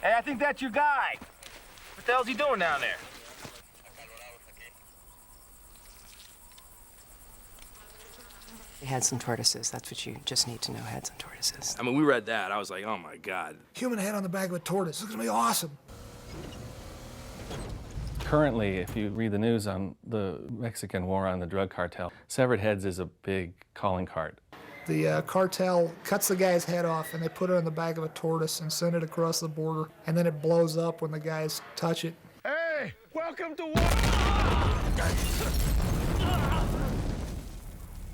Hey, I think that's your guy. What the hell's he doing down there? Heads and tortoises, that's what you just need to know, heads and tortoises. I mean, we read that. I was like, oh my God. Human head on the back of a tortoise. It's gonna be awesome. Currently, if you read the news on the Mexican war on the drug cartel, severed heads is a big calling card. The cartel cuts the guy's head off and they put it on the back of a tortoise and send it across the border, and then it blows up when the guys touch it. Hey, welcome to war!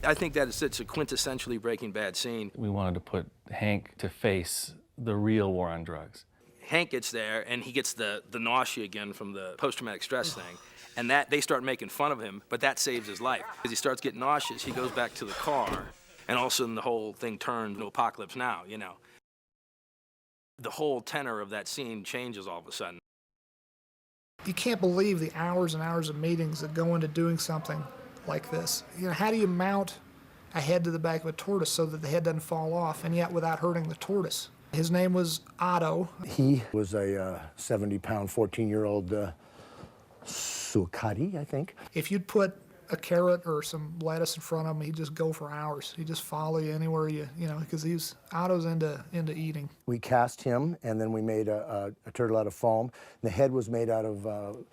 I think that it's a quintessentially Breaking Bad scene. We wanted to put Hank to face the real war on drugs. Hank gets there, and he gets the nausea again from the post-traumatic stress thing, and that they start making fun of him, but that saves his life. As he starts getting nauseous, he goes back to the car, and all of a sudden the whole thing turns to Apocalypse Now, you know. The whole tenor of that scene changes all of a sudden. You can't believe the hours and hours of meetings that go into doing something like this. You know, how do you mount a head to the back of a tortoise so that the head doesn't fall off, and yet without hurting the tortoise? His name was Otto. He was a 70-pound, 14-year-old Sucati, I think. If you'd put a carrot or some lettuce in front of him, he'd just go for hours. He'd just follow you anywhere you know, because Otto's into eating. We cast him, and then we made a turtle out of foam. The head was made out of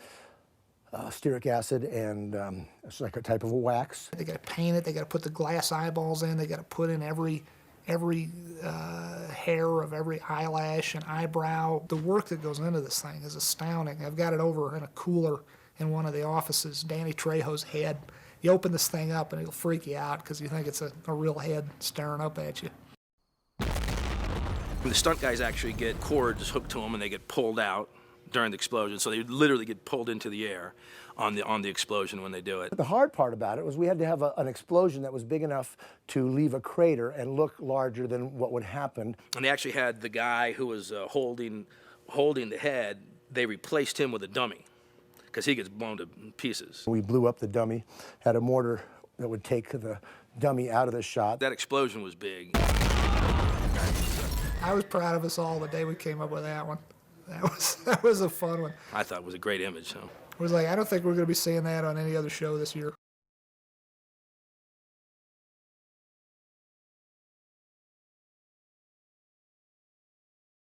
stearic acid, and it's like a type of a wax. They got to paint it. They got to put the glass eyeballs in. They got to put in every hair of every eyelash and eyebrow. The work that goes into this thing is astounding. I've got it over in a cooler in one of the offices, Danny Trejo's head. You open this thing up and it'll freak you out because you think it's a real head staring up at you. The stunt guys actually get cords hooked to them, and they get pulled out during the explosion, so they literally get pulled into the air on the explosion when they do it. The hard part about it was we had to have an explosion that was big enough to leave a crater and look larger than what would happen. And they actually had the guy who was holding the head, they replaced him with a dummy, because he gets blown to pieces. We blew up the dummy, had a mortar that would take the dummy out of the shot. That explosion was big. I was proud of us all the day we came up with that one. That was a fun one. I thought it was a great image. So. It was like, I don't think we're going to be seeing that on any other show this year.